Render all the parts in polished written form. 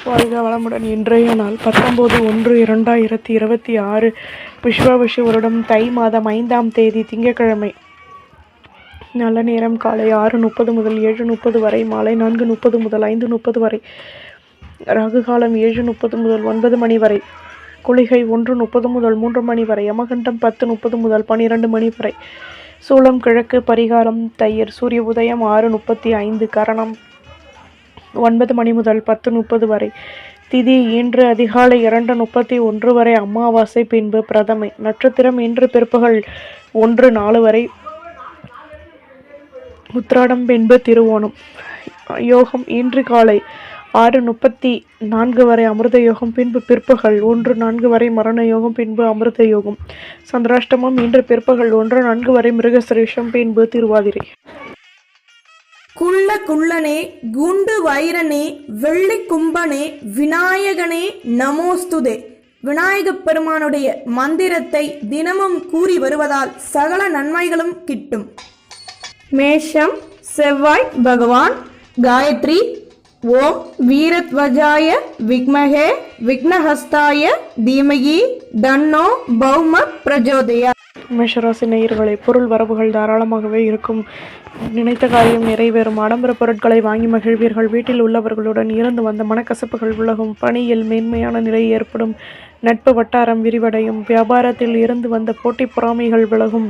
வாழ்க வளமுடன். இன்றைய நாள் 19/1/2026 விஸ்வாவசு வருடம் தை மாதம் 5ஆம் தேதி திங்கட்கிழமை. நல்ல நேரம் காலை 6:30 முதல் 7:30 வரை, மாலை 4:30 முதல் 5:30 வரை, ராகு காலம் 7:30 முதல் 9 மணி வரை, குளிகை 1:30 முதல் 3 மணி வரை, யமகண்டம் 10:30 முதல் 12 மணி வரை, சூலம் கிழக்கு, பரிகாரம் தயிர், சூரிய உதயம் 6:35, கரணம் 9 மணி முதல் 10:30 வரை, திதி இன்று அதிகாலை 2:31 வரை, அமாவாசை பின்பு பிரதமை, நட்சத்திரம் இன்று பிற்பகல் 1:04 வரை, உத்திராடம் பின்பு திருவோணம், யோகம் இன்று காலை 6:34 வரை அமிர்த யோகம், பின்பு பிற்பகல் 1:04 வரை மரண யோகம், பின்பு அமிர்த யோகம், சந்திராஷ்டமம் இன்று பிற்பகல் 1:04 வரை, மிருகசிரேஷம் பின்பு திருவாதிரை. குள்ள குள்ளனே, குண்டு வைரனே, வெள்ளி கும்பனே, விநாயகனே நமோஸ்துதே. விநாயகப் பெருமானுடைய மந்திரத்தை தினமும் கூறி வருவதால் சகல நன்மைகளும் கிட்டும். மேஷம் செவ்வாய் பகவான். காயத்ரி. ஓம் வீரத்வஜாய விக்மஹே விக்னஹஸ்தாய தீமகி தன்னோ பௌம பிரஜோதயா. மேஷராசி நேயர்களே, பொருள் வரவுகள் தாராளமாகவே இருக்கும். நினைத்த காரியம் நிறைவேறும். ஆடம்பர பொருட்களை வாங்கி மகிழ்வீர்கள். வீட்டில் உள்ளவர்களுடன் இருந்து வந்த மனக்கசப்புகள் விலகும். பணியில் மேன்மையான நிலை ஏற்படும். நட்பு வட்டாரம் விரிவடையும். வியாபாரத்தில் இருந்து வந்த போட்டி பொறாமைகள் விலகும்.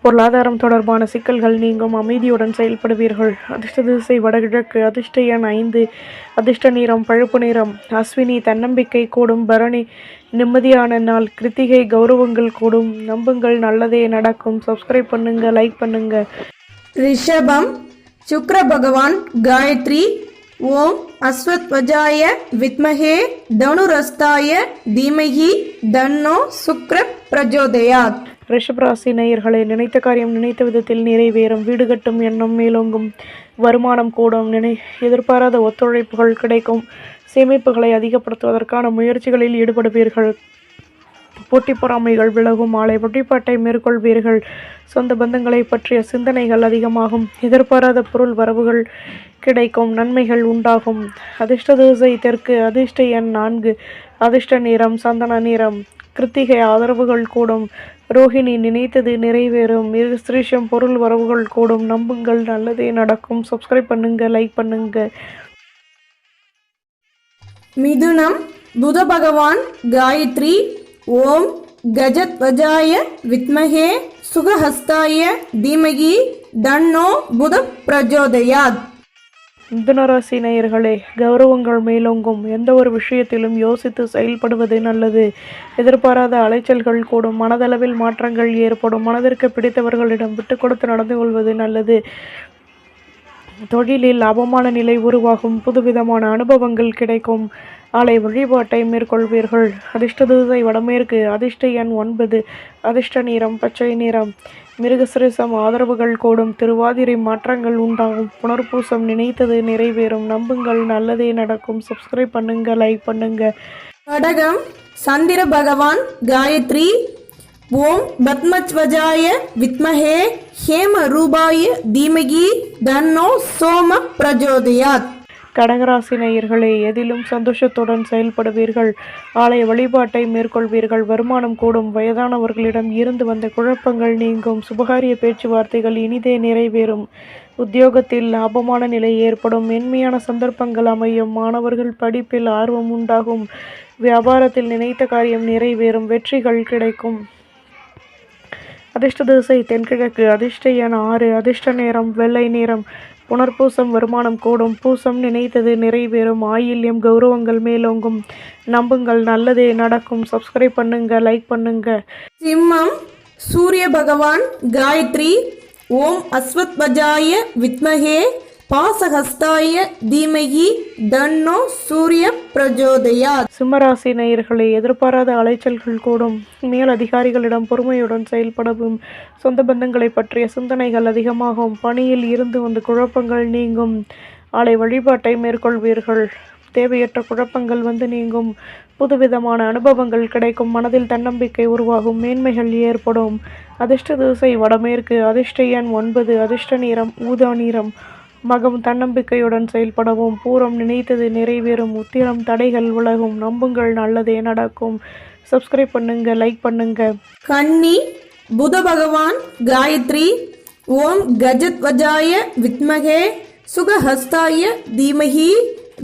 பொருளாதாரம் தொடர்பான சிக்கல்கள் நீங்கும். அமைதியுடன் செயல்படுவீர்கள். அதிர்ஷ்ட திசை வடகிழக்கு. அதிர்ஷ்ட எண் 5. அதிர்ஷ்ட நிறம் பழுப்பு நிறம். அஸ்வினி தன்னம்பிக்கை கூடும். பரணி நிம்மதியான நாள். கிருத்திகை கௌரவங்கள் கூடும். நம்புங்கள், நல்லதே நடக்கும். சப்ஸ்கிரைப் பண்ணுங்க, லைக் பண்ணுங்க. ரிஷபம் சுக்ர பகவான். காயத்ரி. ஓம் அஸ்வத்வஜாய வித்மஹே தனுரஸ்தாய தீமஹி தன்னோ சுக்ர பிரஜோதயாத். ரிஷபராசி நேயர்களே, நினைத்த காரியம் நினைத்த விதத்தில் நிறைவேறும். வீடு கட்டும் எண்ணம் மேலோங்கும். வருமானம் கூடும். எதிர்பாராத ஒத்துழைப்புகள் கிடைக்கும். சேமிப்புகளை அதிகப்படுத்துவதற்கான முயற்சிகளில் ஈடுபடுவீர்கள். போட்டி பொறாமைகள் விலகும். மாலை வழிபாட்டை மேற்கொள்வீர்கள். சொந்த பந்தங்களை பற்றிய சிந்தனைகள் அதிகமாகும். எதிர்பாராத பொருள் வரவுகள் கிடைக்கும். நன்மைகள் உண்டாகும். அதிர்ஷ்ட திசை தெற்கு. அதிர்ஷ்ட எண் 4. அதிர்ஷ்ட நிறம் சந்தன நிறம். கிருத்திகை ஆதரவுகள் கூடும். ரோஹிணி நினைத்தது நிறைவேறும். மிருகசிரேஷம் பொருள் வரவுகள் கூடும். நம்புங்கள், நல்லதே நடக்கும். சப்ஸ்கிரைப் பண்ணுங்க, லைக் பண்ணுங்க. மிதுனம் புத பகவான். காயத்ரி. ஓம் கஜத்வஜாய வித்மஹே சுகஹஸ்தாய தீமகி தன்னோ புத பிரஜோதயாத். மிதுனராசி நேயர்களே, கௌரவங்கள் மேலோங்கும். எந்த ஒரு விஷயத்திலும் யோசித்து செயல்படுவது நல்லது. எதிர்பாராத அலைச்சல்கள் கூடும். மனதளவில் மாற்றங்கள் ஏற்படும். மனதிற்கு பிடித்தவர்களிடம் விட்டு கொடுத்து நடந்து கொள்வது நல்லது. தொழிலில் லாபமான நிலை உருவாகும். புதுவிதமான அனுபவங்கள் கிடைக்கும். ஆலை வழிபாட்டை மேற்கொள்வீர்கள். அதிர்ஷ்ட திசை வடமேற்கு. அதிர்ஷ்ட எண் 9. அதிர்ஷ்ட நிறம் பச்சை நிறம். மிருகசிரேசம் ஆதரவுகள் கூடும். திருவாதிரை மாற்றங்கள் உண்டாகும். புனர்பூசம் நினைத்தது நிறைவேறும். நம்புங்கள், நல்லதே நடக்கும். சப்ஸ்கிரைப் பண்ணுங்க, லைக் பண்ணுங்க. கடகம் சந்திர பகவான். காயத்ரி. ஓம் பத்மத்வஜாய வித்மஹே ஹேம ரூபாய தீமகி தன்னோ சோம பிரஜோதயாத். கடகராசி நேயர்களே, எதிலும் சந்தோஷத்துடன் செயல்படுவீர்கள். ஆலய வழிபாட்டை மேற்கொள்வீர்கள். வருமானம் கூடும். வயதானவர்களிடம் இருந்து வந்த குழப்பங்கள் நீங்கும். சுபகாரிய பேச்சுவார்த்தைகள் இனிதே நிறைவேறும். உத்தியோகத்தில் லாபமான நிலை ஏற்படும். மென்மையான சந்தர்ப்பங்கள் அமையும். மாணவர்கள் படிப்பில் ஆர்வம் உண்டாகும். வியாபாரத்தில் நினைத்த காரியம் நிறைவேறும். வெற்றிகள் கிடைக்கும். அதிர்ஷ்ட திசை தென்கிழக்கு. அதிர்ஷ்ட எண் 6. அதிர்ஷ்ட நேரம் வெள்ளை நிறம். புனர்பூசம் வருமானம் கூடும். பூசம் நினைத்தது நிறைவேறும். ஆயில்யம் கௌரவங்கள் மேலோங்கும். நம்புங்கள், நல்லதே நடக்கும். சப்ஸ்கிரைப் பண்ணுங்க, லைக் பண்ணுங்க. சிம்மம் சூரிய பகவான். காயத்ரி. ஓம் அஸ்வத்வஜாய வித்மஹே பாசஹஸ்தாய தீமஹி தன்னோ சூரிய பிரஜோதயாத். சிம்மராசி நேயர்களே, எதிர்பாராத அலைச்சல்கள் கூடும். மேல் அதிகாரிகளிடம் பொறுமையுடன் செயல்படவும். சொந்த பந்தங்களை பற்றிய சிந்தனைகள் அதிகமாகும். பணியில் இருந்து வந்த குழப்பங்கள் நீங்கும். ஆலை வழிபாட்டை மேற்கொள்வீர்கள். தேவையற்ற குழப்பங்கள் நீங்கும். புதுவிதமான அனுபவங்கள் கிடைக்கும். மனதில் தன்னம்பிக்கை உருவாகும். மேன்மைகள் ஏற்படும். அதிர்ஷ்ட திசை வடமேற்கு. அதிர்ஷ்ட எண் 9. அதிர்ஷ்ட நிறம் ஊதா நிறம். மகம் தன்னம்பிக்கையுடன் செயல்படவும். பூரம் நினைத்தது நிறைவேறும். உத்திரம் தடைகள் விலகும். நம்புங்கள் நல்லதே நடக்கும். சப்ஸ்கிரைப் பண்ணுங்க, லைக் பண்ணுங்க. கன்னி புத பகவான் காயத்ரி. ஓம் கஜத்வஜாய வித்மகே சுகஹஸ்தாய தீமஹி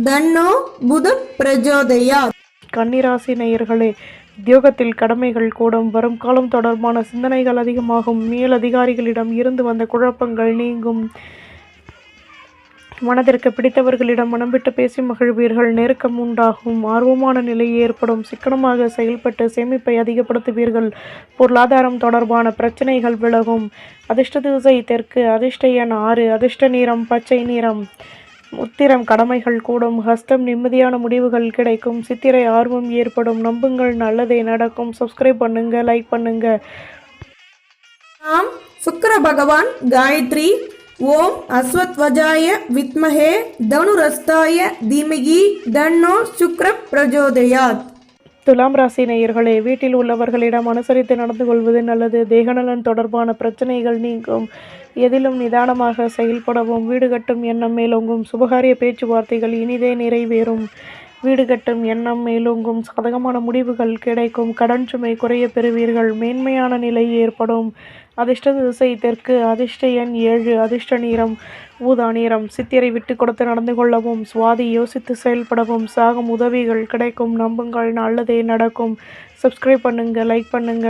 தன்னோ புத பிரஜோதயாத். கன்னிராசி நேயர்களே, உத்தியோகத்தில் கடமைகள் கூடும். வரும் காலம் தொடர்பான சிந்தனைகள் அதிகமாகும். மேலதிகாரிகளிடம் இருந்து வந்த குழப்பங்கள் நீங்கும். மனதிற்கு பிடித்தவர்களிடம் மனம் விட்டு பேசி மகிழ்வீர்கள். நெருக்கம் உண்டாகும். ஆர்வமான நிலை ஏற்படும். சிக்கனமாக செயல்பட்டு சேமிப்பை அதிகப்படுத்துவீர்கள். பொருளாதாரம் தொடர்பான பிரச்சனைகள் விலகும். அதிர்ஷ்ட திசை தெற்கு. அதிர்ஷ்ட எண் 6. அதிர்ஷ்ட நிறம் பச்சை நிறம். உத்திரம் கடமைகள் கூடும். ஹஸ்தம் நிம்மதியான முடிவுகள் கிடைக்கும். சித்திரை ஆர்வம் ஏற்படும். நம்புங்கள் நல்லதே நடக்கும். சப்ஸ்கிரைப் பண்ணுங்க, லைக் பண்ணுங்க. நாம் சுக்கிர பகவான் காயத்ரி. ஓம் அஸ்வத்வஜாய வித்மஹே தனுரஸ்தாய தீமகி தன்னோ சுக்ர பிரஜோதயாத். துலாம் ராசி நேயர்களே, வீட்டில் உள்ளவர்களிடம் அனுசரித்து நடந்து கொள்வது நல்லது. தேகநலன் தொடர்பான பிரச்சனைகள் நீங்கும். எதிலும் நிதானமாக செயல்படவும். வீடு கட்டும் எண்ணம் மேலோங்கும். சுபகாரிய பேச்சுவார்த்தைகள் இனிதே நிறைவேறும். வீடு கட்டும் எண்ணம் மேலோங்கும். சாதகமான முடிவுகள் கிடைக்கும். கடன் சுமை குறைய பெறுவீர்கள். மேன்மையான நிலை ஏற்படும். அதிர்ஷ்ட திசை தெற்கு. அதிர்ஷ்ட எண் 7. அதிர்ஷ்ட நிறம் ஊதா நிறம். சித்திரை விட்டு கொடுத்து நடந்து கொள்ளவும். சுவாதி யோசித்து செயல்படவும். சாகம் உதவிகள் கிடைக்கும். நம்புங்கள் நல்லதே நடக்கும். சப்ஸ்கிரைப் பண்ணுங்க, லைக் பண்ணுங்க.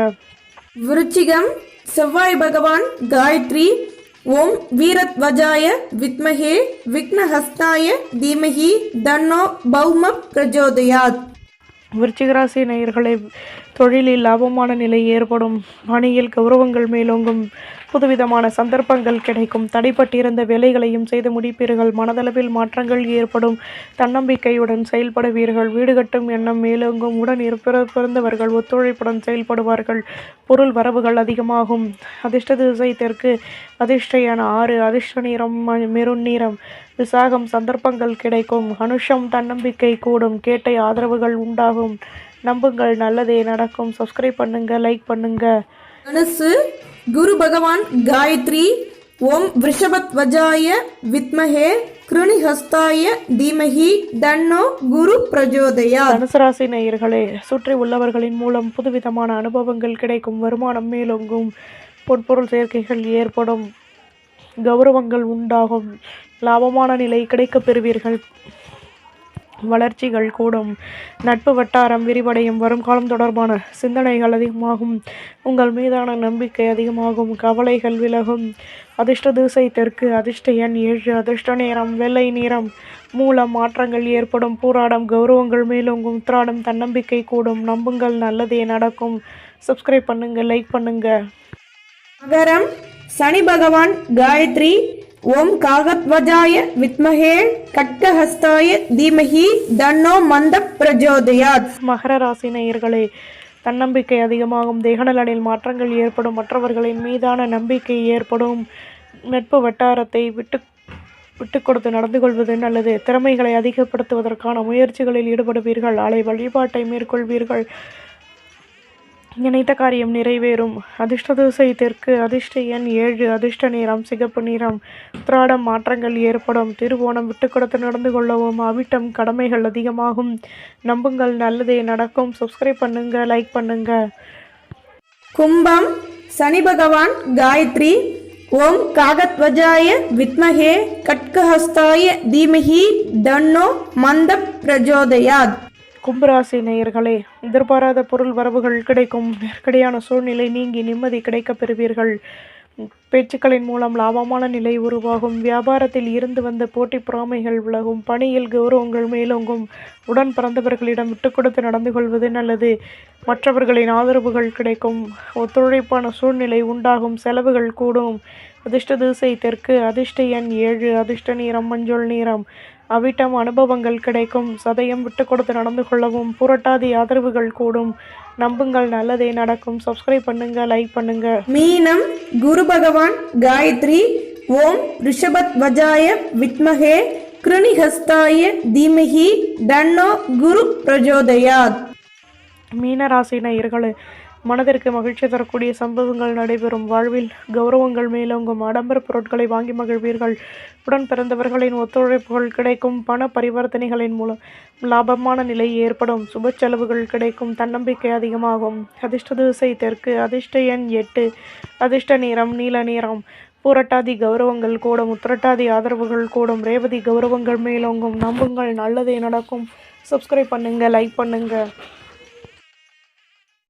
விருச்சிகம் செவ்வாய் பகவான் காயத்ரி. ஓம் வீரத்வஜாய வித்மஹே விக்னஹஸ்தாய தீமஹி தன்னோ பௌம பிரஜோதயாத். விருச்சிகராசி நேயர்களே, தொழிலில் லாபமான நிலை ஏற்படும். பணியில் கௌரவங்கள் மேலோங்கும். புதுவிதமான சந்தர்ப்பங்கள் கிடைக்கும். தடைப்பட்டிருந்த வேலைகளையும் செய்து முடிப்பீர்கள். மனதளவில் மாற்றங்கள் ஏற்படும். தன்னம்பிக்கையுடன் செயல்படுவீர்கள். வீடு கட்டும் எண்ணம் மேலோங்கும். உடன் பிறந்தவர்கள் ஒத்துழைப்புடன் செயல்படுவார்கள். பொருள் வரவுகள் அதிகமாகும். அதிர்ஷ்ட திசை தெற்கு. அதிர்ஷ்ட எண் 6. அதிர்ஷ்ட நிறம் மெருண் நிறம். விசாகம் சந்தர்ப்பங்கள் கிடைக்கும். அனுஷம் தன்னம்பிக்கை கூடும். கேட்டை ஆதரவுகள் உண்டாகும். நம்புங்கள் நல்லதே நடக்கும். சப்ஸ்கிரைப் பண்ணுங்க, லைக் பண்ணுங்க. தனுசு குரு பகவான் காயத்ரி. ஓம் விருஷபத்வஜாய வித்மஹே கிருணிஹஸ்தாய தீமஹி தன்னோ குரு பிரஜோதயாத். தனுசு ராசி நேயர்களே, சுற்றி உள்ளவர்களின் மூலம் புதுவிதமான அனுபவங்கள் கிடைக்கும். வருமானம் மேலோங்கும். பொன்பொருள் சேர்க்கைகள் ஏற்படும். கௌரவங்கள் உண்டாகும். லாபமான நிலை கிடைக்கப் பெறுவீர்கள். வளர்ச்சிகள் கூடும். நட்பு வட்டாரம் விரிவடையும். வரும் காலம் தொடர்பான சிந்தனைகள் அதிகமாகும். உங்கள் மீதான நம்பிக்கை அதிகமாகும். கவலைகள் விலகும். அதிர்ஷ்ட திசை தெற்கு. அதிர்ஷ்ட எண் 7. அதிர்ஷ்ட நிறம் வெள்ளை நிறம். மூலம் மாற்றங்கள் ஏற்படும். பூராடம் கௌரவங்கள் மேலோங்கும். உத்திராடம் தன்னம்பிக்கை கூடும். நம்புங்கள் நல்லதே நடக்கும். சப்ஸ்கிரைப் பண்ணுங்க, லைக் பண்ணுங்க. மகரம் சனி பகவான் காயத்ரி. ஓம் காகத்வஜாய வித்மஹே கட்கஹஸ்தாய தீமஹி தன்னோ மந்த பிரஜோதயாத். மகர ராசி நேயர்களே, தன்னம்பிக்கை அதிகமாகும். தேகநலனில் மாற்றங்கள் ஏற்படும். மற்றவர்களின் மீதான நம்பிக்கை ஏற்படும். நட்பு வட்டாரத்தை விட்டு கொடுத்து நடந்து கொள்வது நல்லது. திறமைகளை அதிகப்படுத்துவதற்கான முயற்சிகளில் ஈடுபடுவீர்கள். அலை வழிபாட்டை மேற்கொள்வீர்கள். நினைத்த காரியம் நிறைவேறும். அதிர்ஷ்ட திசை தெற்கு. அதிர்ஷ்ட எண் 7. அதிர்ஷ்ட நிறம் சிகப்பு நிறம். உத்திராடம் மாற்றங்கள் ஏற்படும். திருவோணம் விட்டு கொடுத்து நடந்து கொள்ளவும். அவிட்டம் கடமைகள் அதிகமாகும். நம்புங்கள் நல்லதே நடக்கும். சப்ஸ்கிரைப் பண்ணுங்க, லைக் பண்ணுங்க. கும்பம் சனி பகவான் காயத்ரி. ஓம் காகத்வஜாய வித்மஹே கட்கஹஸ்தாய தீமஹி தன்னோ மந்த பிரஜோதயாத். கும்பராசி நேயர்களே, எதிர்பாராத பொருள் வரவுகள் கிடைக்கும். நெருக்கடியான சூழ்நிலை நீங்கி நிம்மதி கிடைக்கப் பெறுவீர்கள். பேச்சுக்களின் மூலம் லாபமான நிலை உருவாகும். வியாபாரத்தில் இருந்து வந்த போட்டி பொறாமைகள் விலகும். பணியில் கௌரவங்கள் மேலோங்கும். உடன் பிறந்தவர்களிடம் விட்டு கொடுத்து நடந்து கொள்வது நல்லது. மற்றவர்களின் ஆதரவுகள் கிடைக்கும். ஒத்துழைப்பான சூழ்நிலை உண்டாகும். செலவுகள் கூடும். அதிர்ஷ்ட திசை தெற்கு. அதிர்ஷ்ட எண் 7. அதிர்ஷ்ட நிறம் மஞ்சள் நிறம். அவிட்டம் அனுபவங்கள் கிடைக்கும். சதயம் விட்டு கொடுத்து நடந்து கொள்ளவும். புரட்டாதி ஆதரவுகள் கூடும். நம்புங்கள் நல்லதே நடக்கும். சப்ஸ்கிரைப் பண்ணுங்க, லைக் பண்ணுங்க. மீனம் குரு பகவான் காயத்ரி. ஓம் ரிஷபத்வஜாய வித்மஹே கிருணிஹஸ்தாய தீமஹி தன்னோ குரு பிரஜோதயாத். மீனராசி நேயர்களே, மனதிற்கு மகிழ்ச்சி தரக்கூடிய சம்பவங்கள் நடைபெறும். வாழ்வில் கௌரவங்கள் மேலோங்கும். ஆடம்பர பொருட்களை வாங்கி மகிழ்வீர்கள். உடன் பிறந்தவர்களின் ஒத்துழைப்புகள் கிடைக்கும். பண பரிவர்த்தனைகளின் மூலம் லாபமான நிலை ஏற்படும். சுப செலவுகள் கிடைக்கும். தன்னம்பிக்கை அதிகமாகும். அதிர்ஷ்ட திசை தெற்கு. அதிர்ஷ்ட எண் 8. அதிர்ஷ்ட நிறம் நீல நிறம். பூரட்டாதி கௌரவங்கள் கூடும். உத்திரட்டாதி ஆதரவுகள் கூடும். ரேவதி கௌரவங்கள் மேலோங்கும். நம்புங்கள், நல்லதே நடக்கும். சப்ஸ்கிரைப் பண்ணுங்க, லைக் பண்ணுங்க.